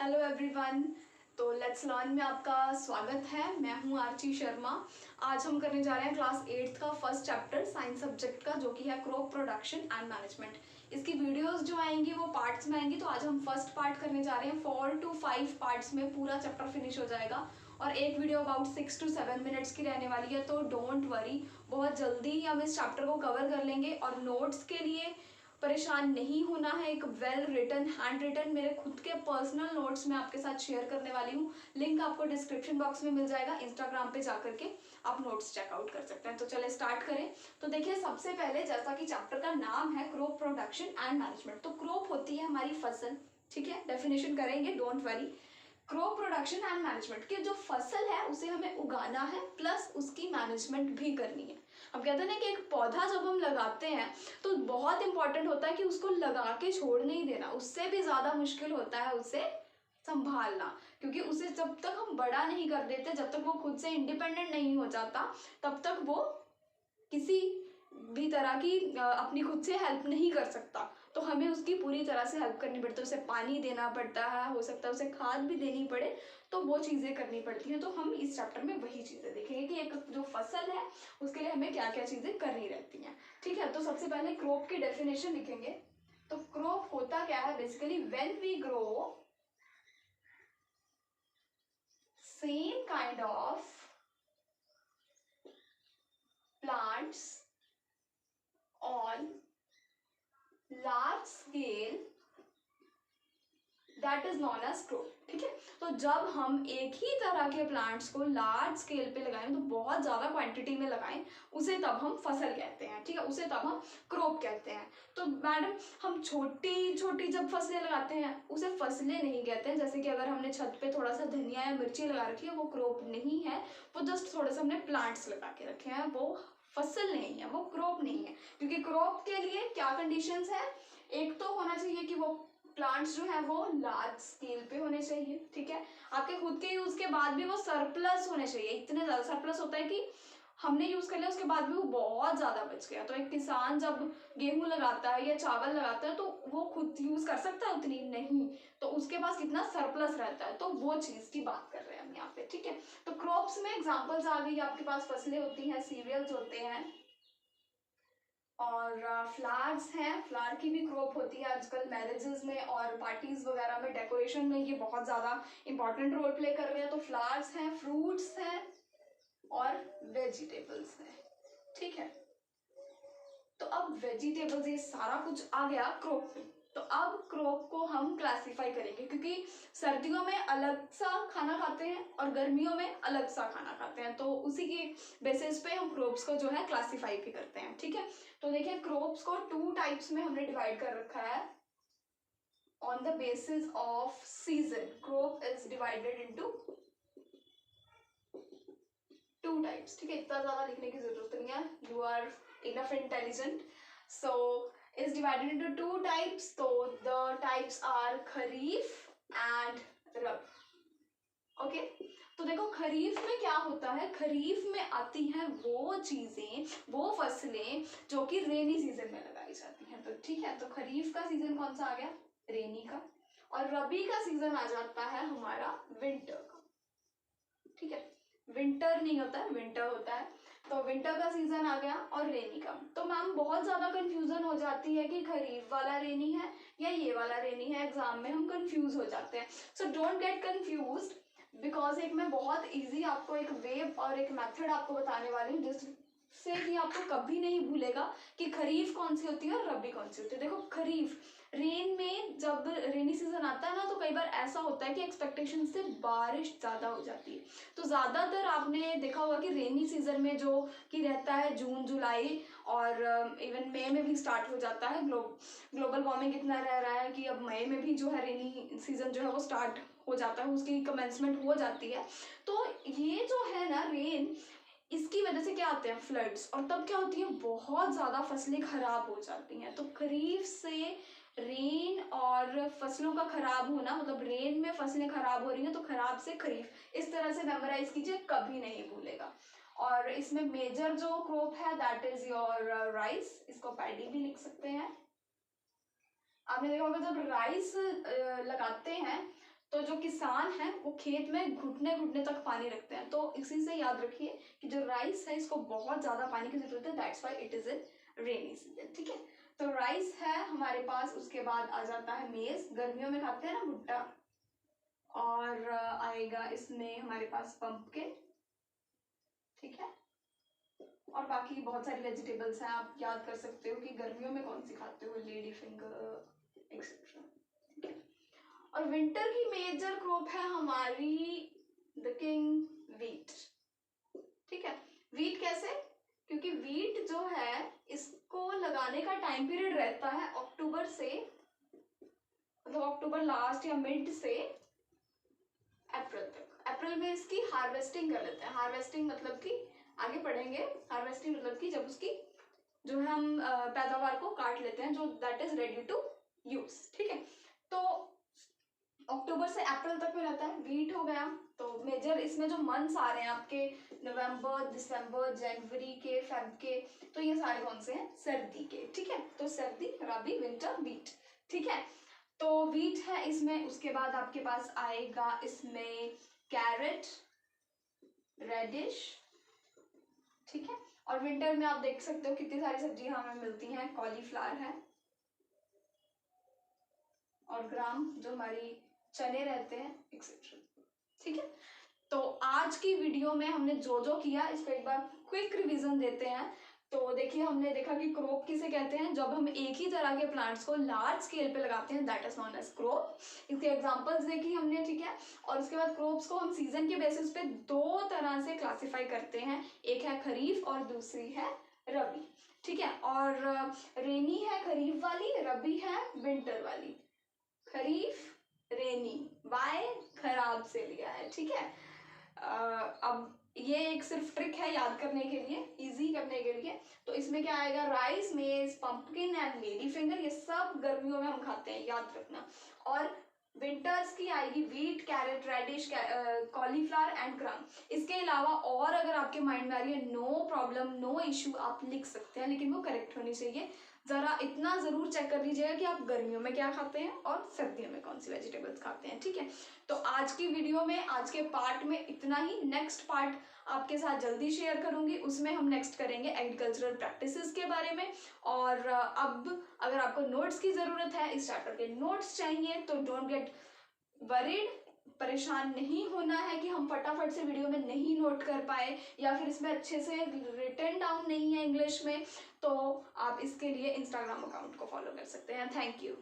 Hello everyone. तो let's learn में आपका स्वागत है। मैं हूं आर्ची शर्मा। आज हम करने जा रहे हैं क्लास 8th का फर्स्ट चैप्टर साइंस सब्जेक्ट का, जो कि है क्रॉप प्रोडक्शन एंड मैनेजमेंट। इसकी वीडियोस जो आएंगी वो पार्ट्स में आएंगी, तो आज हम फर्स्ट पार्ट करने जा रहे हैं। 4 to 5 पार्ट्स में पूरा चैप्टर फिनिश हो जाएगा और एक वीडियो अबाउट 6 to 7 मिनट्स की रहने वाली है। तो डोंट वरी, बहुत जल्दी ही हम इस चैप्टर को कवर कर लेंगे। और नोट्स के लिए परेशान नहीं होना है। एक वेल रिटन, हैंड रिटन मेरे खुद के पर्सनल नोट्स मैं आपके साथ शेयर करने वाली हूँ। लिंक आपको डिस्क्रिप्शन बॉक्स में मिल जाएगा। इंस्टाग्राम पे जाकर के आप नोट्स चेकआउट कर सकते हैं। तो चले स्टार्ट करें। तो देखिए, सबसे पहले जैसा कि चैप्टर का नाम है क्रॉप प्रोडक्शन एंड मैनेजमेंट, तो क्रॉप होती है हमारी फसल, ठीक है। डेफिनेशन करेंगे, don't worry. Crop production and management की जो फसल है उसे हमें उगाना है, प्लस उसकी मैनेजमेंट भी करनी है। हम कहते हैं ना कि एक पौधा जब हम लगाते हैं तो बहुत इंपॉर्टेंट होता है कि उसको लगा के छोड़ नहीं देना। उससे भी ज़्यादा मुश्किल होता है उसे संभालना, क्योंकि उसे जब तक हम बड़ा नहीं कर देते, जब तक वो खुद से इंडिपेंडेंट नहीं हो जाता, तब तक वो किसी भी तरह की अपनी खुद से हेल्प नहीं कर सकता। तो हमें उसकी पूरी तरह से हेल्प करनी पड़ती है। उसे पानी देना पड़ता है, हो सकता है उसे खाद भी देनी पड़े, तो वो चीज़ें करनी पड़ती हैं। तो हम इस चैप्टर में वही चीज़ें देखेंगे कि एक जो फसल है उसके लिए हमें क्या क्या चीज़ें करनी रहती हैं, ठीक है। तो सबसे पहले क्रॉप की डेफिनेशन लिखेंगे। तो क्रॉप होता क्या है basically, when we grow same kind of plants on large scale, that is known as crop, ठीक है। तो जब हम एक ही तरह के प्लांट्स को लार्ज स्केल पे लगाएं, तो बहुत ज़्यादा क्वांटिटी में लगाएं, उसे तब हम फसल कहते हैं, ठीक है। उसे तब हम क्रॉप कहते हैं। तो मैडम, हम छोटी छोटी जब फसलें लगाते हैं उसे फसलें नहीं कहते हैं। जैसे कि अगर हमने छत पे थोड़ा सा धनिया या मिर्ची लगा रखी है, वो क्रॉप नहीं है, वो जस्ट थोड़े से हमने प्लांट्स लगा के रखे हैं, वो फसल नहीं है, वो क्रॉप नहीं है। क्योंकि क्रॉप के लिए क्या कंडीशंस है, एक तो होना चाहिए कि वो प्लांट्स जो है वो लार्ज स्केल पे होने चाहिए, ठीक है। आपके खुद के यूज के बाद भी वो सरप्लस होने चाहिए। इतने ज्यादा सरप्लस होता है कि हमने यूज कर लिया, उसके बाद भी वो बहुत ज्यादा बच गया। तो एक किसान जब गेहूं लगाता है या चावल लगाता है तो वो खुद यूज कर सकता है उतनी नहीं, तो उसके पास कितना सरप्लस रहता है। तो वो चीज की बात कर रहे हैं हम यहाँ पे, ठीक है। तो क्रॉप्स में एग्जाम्पल्स आ गई, आपके पास फसलें होती हैं, सीरियल्स होते हैं, और फ्लावर्स हैं। फ्लावर की भी क्रॉप होती है। आजकल मैरिजेस में और पार्टीज वगैरह में डेकोरेशन में ये बहुत ज़्यादा इंपॉर्टेंट रोल प्ले कर रहे हैं। तो फ्लावर्स हैं, फ्रूट्स हैं और वेजिटेबल्स हैं, ठीक है। तो अब वेजिटेबल्स ये सारा कुछ आ गया क्रॉप में। तो अब क्रॉप को हम क्लासिफाई करेंगे, क्योंकि सर्दियों में अलग सा खाना खाते हैं और गर्मियों में अलग सा खाना खाते हैं। तो उसी की बेसिस पे हम क्रॉप्स को जो है क्लासिफाई भी करते हैं, ठीक है। तो देखिए, क्रॉप्स को 2 टाइप्स में हमने डिवाइड कर रखा है on the basis of season. Crop is divided into 2 types, ठीक है। इतना ज्यादा लिखने की जरूरत नहीं है, you are enough intelligent. So is divided into 2 types. So the types are kharif and rabi, okay. तो देखो, खरीफ में क्या होता है, खरीफ में आती हैं वो चीजें, वो फसलें जो कि रेनी सीजन में लगाई जाती हैं। तो ठीक है, तो खरीफ का सीजन कौन सा आ गया, रेनी का। और रबी का सीजन आ जाता है हमारा विंटर का, ठीक है। विंटर नहीं होता है, विंटर होता है। तो विंटर का सीजन आ गया और रेनी का। तो मैम बहुत ज्यादा कंफ्यूजन हो जाती है कि खरीफ वाला रेनी है या ये वाला रेनी है, एग्जाम में हम कंफ्यूज हो जाते हैं। So don't get confused, because एक मैं बहुत इजी आपको एक वे और एक मेथड आपको बताने वाली हूँ जिससे कि आपको कभी नहीं भूलेगा कि खरीफ कौन सी होती है और रबी कौन सी होती है। देखो, खरीफ रेन में जब रेनी सीजन आता है ना, तो कई बार ऐसा होता है कि एक्सपेक्टेशन से बारिश ज़्यादा हो जाती है। तो ज़्यादातर आपने देखा होगा कि रेनी सीजन में जो कि रहता है जून जुलाई और इवन मई में भी स्टार्ट हो जाता है। ग्लोबल वार्मिंग इतना रह रहा है कि अब मई में भी जो है रेनी सीजन जो है वो स्टार्ट हो जाता है, उसकी कमेंसमेंट हो जाती है। तो ये जो है ना रेन, इसकी वजह से क्या आते हैं फ्लड्स, और तब क्या होती है, बहुत ज़्यादा फसलें खराब हो जाती हैं। तो खरीफ से रेन और फसलों का खराब होना, मतलब रेन में फसलें खराब हो रही हैं तो खराब से खरीफ, इस तरह से मेमोराइज कीजिए, कभी नहीं भूलेगा। और इसमें मेजर जो क्रॉप है दैट इज योर राइस, इसको पैडी भी लिख सकते हैं। आपने देखा होगा जब राइस लगाते हैं तो जो किसान है वो खेत में घुटने घुटने तक पानी रखते हैं, तो इसी से याद रखिए कि जो राइस है इसको बहुत ज़्यादा पानी की जरूरत है, that's why it is in rainy season. ठीक है, तो राइस है हमारे पास। उसके बाद आ जाता है मेज, गर्मियों में खाते हैं ना भुट्टा। और आएगा इसमें हमारे पास पंपकिन। ठीक है, और बाकी बहुत सारी वेजिटेबल्स हैं, आप याद कर सकते हो कि गर्मियों में कौन सी खाते हो, लेडी फिंगर एक्सेट्रा। ठीक है, और विंटर की मेजर क्रॉप है हमारी द किंग वीट। ठीक है, वीट कैसे, क्योंकि वीट जो है इसको लगाने का टाइम पीरियड रहता है अक्टूबर से, मतलब अक्टूबर लास्ट या मिड से अप्रैल तक। अप्रैल में इसकी हार्वेस्टिंग कर लेते हैं। हार्वेस्टिंग मतलब कि आगे पढ़ेंगे, हार्वेस्टिंग मतलब कि जब उसकी जो है हम पैदावार को काट लेते हैं, जो that is ready to use. ठीक है, तो अक्टूबर से अप्रैल तक में रहता है। वीट हो गया, तो मेजर इसमें जो मंथ्स आ रहे हैं आपके नवंबर, दिसंबर, जनवरी के, फेब के, तो ये सारे कौन से हैं, सर्दी के। ठीक है, तो सर्दी, रबी, विंटर, वीट। ठीक है, तो वीट है इसमें। उसके बाद आपके पास आएगा इसमें कैरेट, रेडिश। ठीक है, और विंटर में आप देख सकते हो कितनी सारी सब्जियां हमें मिलती हैं, कॉलीफ्लावर है, और ग्राम जो हमारी चने रहते हैं एक्सेट्रा। ठीक है, तो आज की वीडियो में हमने जो जो किया इस पर एक बार क्विक रिवीजन देते हैं। तो देखिए, हमने देखा कि क्रॉप किसे कहते हैं, जब हम एक ही तरह के प्लांट्स को लार्ज स्केल पे लगाते हैं, that is known as crop. इसके एग्जांपल्स देखी हमने। ठीक है, और उसके बाद क्रॉप्स को हम सीजन के बेसिस पे दो तरह से क्लासिफाई करते हैं, एक है खरीफ और दूसरी है रबी। ठीक है, और रेनी है खरीफ वाली, रबी है विंटर वाली। खरीफ रेनी, वाई खराब से लिया है। ठीक है, अब ये एक सिर्फ ट्रिक है याद करने के लिए, इजी करने के लिए। तो इसमें क्या आएगा, राइस, मेज, पंपकिन एंड लेडी फिंगर, ये सब गर्मियों में हम खाते हैं, याद रखना। और विंटर्स की आएगी wheat, carrot, radish, cauliflower and gram. इसके अलावा और अगर आपके माइंड में आ रही है, नो प्रॉब्लम, नो इश्यू, आप लिख सकते हैं, लेकिन वो करेक्ट होनी चाहिए। जरा इतना जरूर चेक कर लीजिएगा कि आप गर्मियों में क्या खाते हैं और सर्दियों में कौन सी वेजिटेबल्स खाते हैं। ठीक है, तो आज की वीडियो में, आज के पार्ट में इतना ही। नेक्स्ट पार्ट आपके साथ जल्दी शेयर करूंगी, उसमें हम नेक्स्ट करेंगे एग्रीकल्चरल प्रैक्टिसेस के बारे में। और अब अगर आपको नोट्स की जरूरत है, इस चैप्टर के नोट्स चाहिए, तो डोंट गेट वरीड, परेशान नहीं होना है कि हम फटाफट से वीडियो में नहीं नोट कर पाए, या फिर इसमें अच्छे से रिटन डाउन नहीं है इंग्लिश में, तो आप इसके लिए इंस्टाग्राम अकाउंट को फॉलो कर सकते हैं। Thank you.